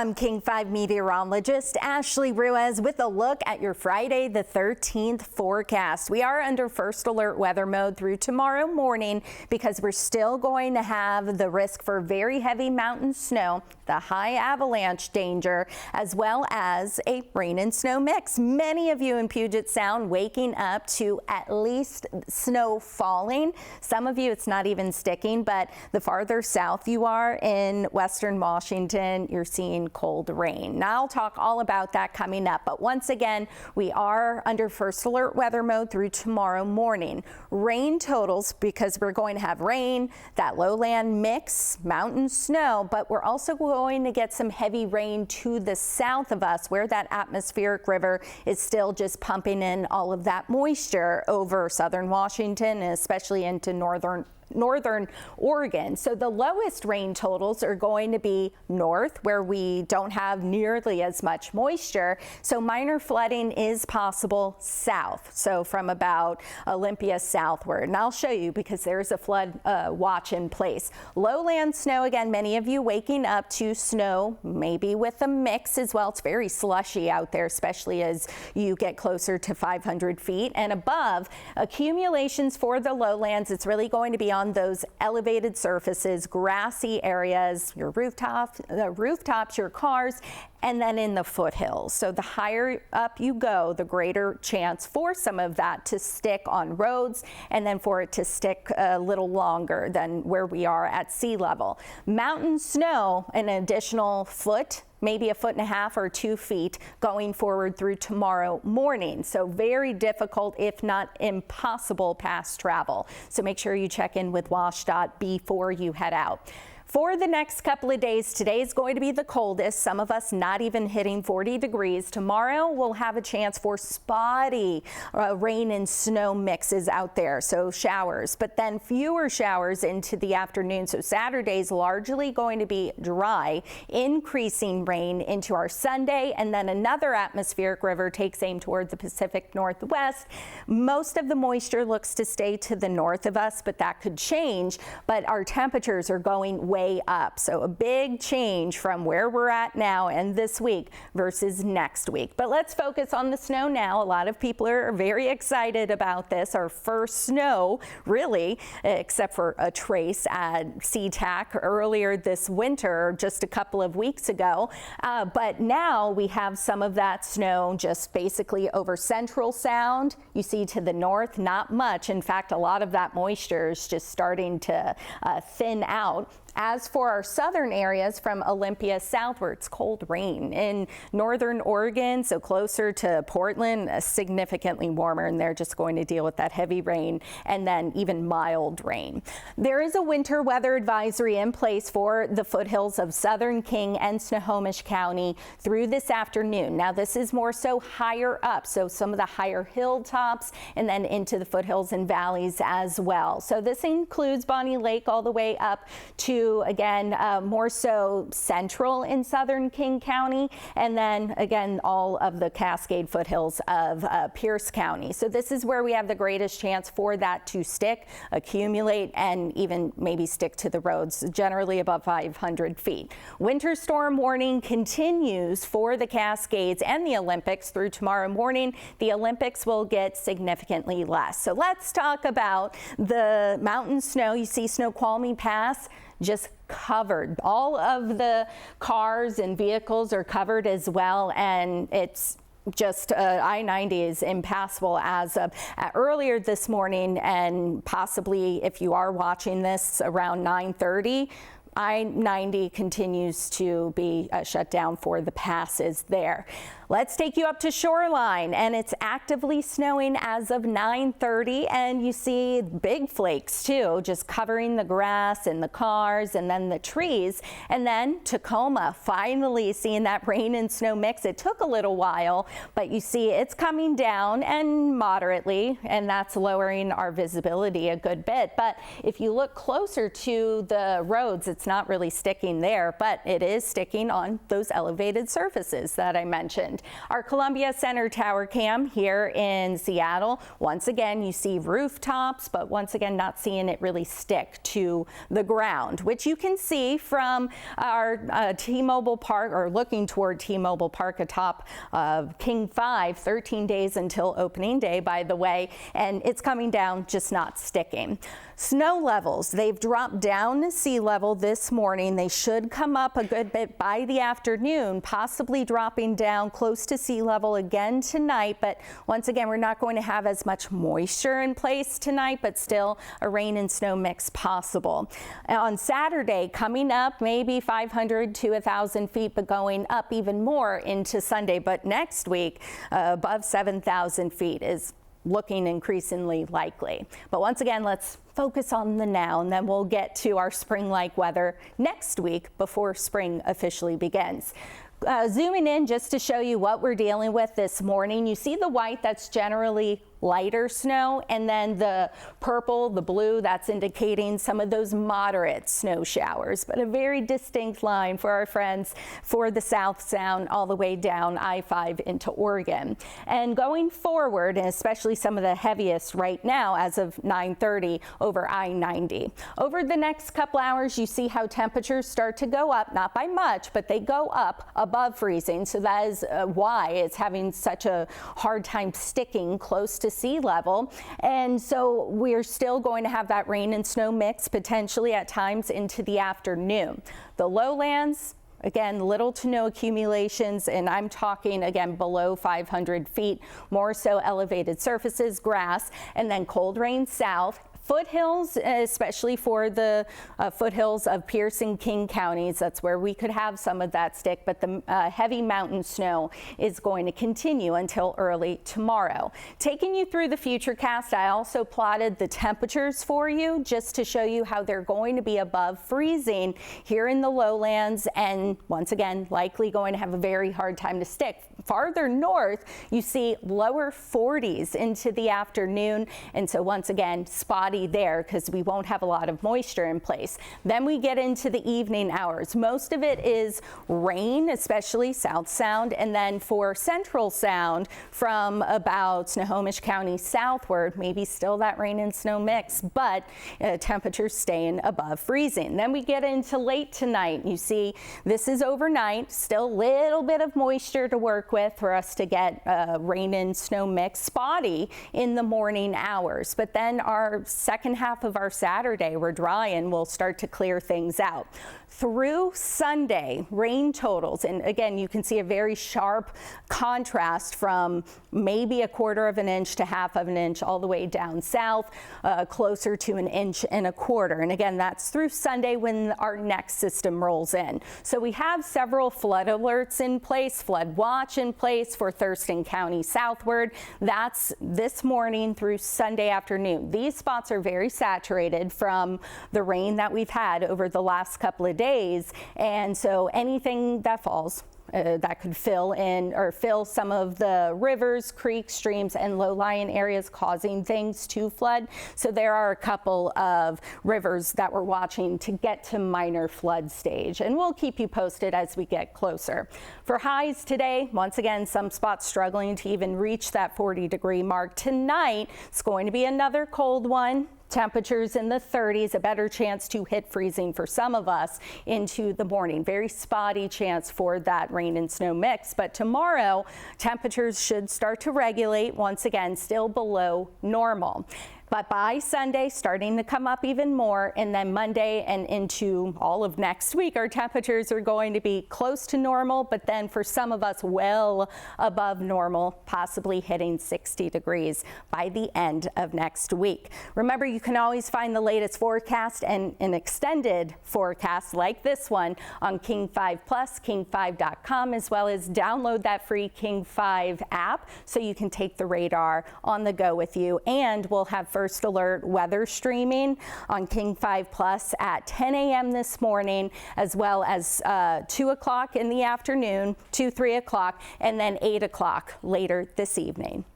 I'm King 5 meteorologist Ashley Ruiz with a look at your Friday the 13th forecast. We are under first alert weather mode through tomorrow morning because we're still going to have the risk for very heavy mountain snow, the high avalanche danger, as well as a rain and snow mix. Many of you in Puget Sound waking up to at least snow falling. Some of you it's not even sticking, but the farther south you are in western Washington, you're seeing cold rain. Now I'll talk all about that coming up, but once again, we are under first alert weather mode through tomorrow morning. Rain totals, because we're going to have rain, that lowland mix, mountain snow, but we're also going to get some heavy rain to the south of us where that atmospheric river is still just pumping in all of that moisture over southern Washington and especially into northern Oregon. So the lowest rain totals are going to be north, where we don't have nearly as much moisture. So minor flooding is possible south. So from about Olympia southward. And I'll show you because there's a flood watch in place. Lowland snow, again, many of you waking up to snow, maybe with a mix as well. It's very slushy out there, especially as you get closer to 500 feet and above. Accumulations for the lowlands, it's really going to be on those elevated surfaces, grassy areas, your rooftops, your cars, and then in the foothills. So the higher up you go, the greater chance for some of that to stick on roads and then for it to stick a little longer than where we are at sea level. Mountain snow, an additional foot, maybe a foot and a half or 2 feet going forward through tomorrow morning. So very difficult, if not impossible, past travel. So make sure you check in with weather-ott before you head out. For the next couple of days, today is going to be the coldest, some of us not even hitting 40 degrees. Tomorrow we'll have a chance for spotty rain and snow mixes out there, so showers, but then fewer showers into the afternoon. So Saturday's largely going to be dry, increasing rain into our Sunday, and then another atmospheric river takes aim toward the Pacific Northwest. Most of the moisture looks to stay to the north of us, but that could change. But our temperatures are going way up. So a big change from where we're at now and this week versus next week. But let's focus on the snow now. A lot of people are very excited about this. Our first snow, really, except for a trace at SeaTac earlier this winter, just a couple of weeks ago. But now we have some of that snow just basically over Central Sound. You see to the north, not much. In fact, a lot of that moisture is just starting to thin out. As for our southern areas from Olympia southward, it's cold rain in northern Oregon, so closer to Portland, significantly warmer, and they're just going to deal with that heavy rain and then even mild rain. There is a winter weather advisory in place for the foothills of southern King and Snohomish County through this afternoon. Now this is more so higher up, so some of the higher hilltops and then into the foothills and valleys as well. So this includes Bonnie Lake all the way up to again, more so central in southern King County, and then again all of the Cascade foothills of Pierce County. So this is where we have the greatest chance for that to stick, accumulate, and even maybe stick to the roads, generally above 500 feet. Winter storm warning continues for the Cascades and the Olympics through tomorrow morning. The Olympics will get significantly less. So let's talk about the mountain snow. You see Snoqualmie Pass just covered. All of the cars and vehicles are covered as well, and it's just I-90 is impassable as of earlier this morning, and possibly if you are watching this around 9:30, I-90 continues to be shut down for the passes there. Let's take you up to Shoreline, and it's actively snowing as of 9:30, and you see big flakes too, just covering the grass and the cars and then the trees. And then Tacoma, finally seeing that rain and snow mix. It took a little while, but you see it's coming down and moderately, and that's lowering our visibility a good bit. But if you look closer to the roads, it's not really sticking there, but it is sticking on those elevated surfaces that I mentioned. weekend. Our Columbia Center Tower cam here in Seattle. Once again, you see rooftops, but once again, not seeing it really stick to the ground, which you can see from our T-Mobile Park, or looking toward T-Mobile Park atop King 5, 13 days until opening day, by the way, and it's coming down, just not sticking. Snow levels, they've dropped down to sea level this morning. They should come up a good bit by the afternoon, possibly dropping down close to sea level again tonight. But once again, we're not going to have as much moisture in place tonight, but still a rain and snow mix possible. On Saturday, coming up maybe 500 to 1,000 feet, but going up even more into Sunday. But next week, above 7,000 feet is looking increasingly likely. But once again, let's focus on the now, and then we'll get to our spring-like weather next week before spring officially begins. Zooming in just to show you what we're dealing with this morning, you see the white, that's generally lighter snow, and then the purple, the blue, that's indicating some of those moderate snow showers, but a very distinct line for our friends for the South Sound all the way down I-5 into Oregon. And going forward, and especially some of the heaviest right now as of 9:30 over I-90. Over the next couple hours, you see how temperatures start to go up, not by much, but they go up above freezing. So that is why it's having such a hard time sticking close to sea level. And so we're still going to have that rain and snow mix potentially at times into the afternoon. The lowlands, again, little to no accumulations, and I'm talking again below 500 feet, more so elevated surfaces, grass, and then cold rain south. Foothills, especially for the foothills of Pierce and King counties, that's where we could have some of that stick, but the heavy mountain snow is going to continue until early tomorrow. Taking you through the futurecast, I also plotted the temperatures for you just to show you how they're going to be above freezing here in the lowlands, and once again, likely going to have a very hard time to stick. Farther north, you see lower 40s into the afternoon, and so once again, spotty there because we won't have a lot of moisture in place. Then we get into the evening hours. Most of it is rain, especially South Sound, and then for Central Sound from about Snohomish County southward, maybe still that rain and snow mix, but temperatures staying above freezing. Then we get into late tonight. You see this is overnight, still a little bit of moisture to work with for us to get rain and snow mix, spotty in the morning hours. But then our second half of our Saturday, we're dry and we'll start to clear things out. Through Sunday, rain totals, and again, you can see a very sharp contrast from maybe 1/4 of an inch to 1/2 of an inch all the way down south, closer to 1 1/4 inches. And again, that's through Sunday when our next system rolls in. So we have several flood alerts in place, flood watch in place for Thurston County southward. That's this morning through Sunday afternoon. These spots are very saturated from the rain that we've had over the last couple of days, and so anything that falls that could fill in or fill some of the rivers, creeks, streams, and low-lying areas, causing things to flood. So there are a couple of rivers that we're watching to get to minor flood stage, and we'll keep you posted as we get closer. For highs today, once again, some spots struggling to even reach that 40-degree mark. Tonight, it's going to be another cold one. Temperatures in the 30s, a better chance to hit freezing for some of us into the morning. Very spotty chance for that rain and snow mix, but tomorrow temperatures should start to regulate once again, still below normal. But by Sunday, starting to come up even more, and then Monday and into all of next week, our temperatures are going to be close to normal, but then for some of us, well above normal, possibly hitting 60 degrees by the end of next week. Remember, you can always find the latest forecast and an extended forecast like this one on King 5 Plus, king5.com, as well as download that free King 5 app so you can take the radar on the go with you. And we'll have First Alert weather streaming on King 5 Plus at 10 a.m. this morning, as well as 2 o'clock in the afternoon, 2, 3 o'clock, and then 8 o'clock later this evening.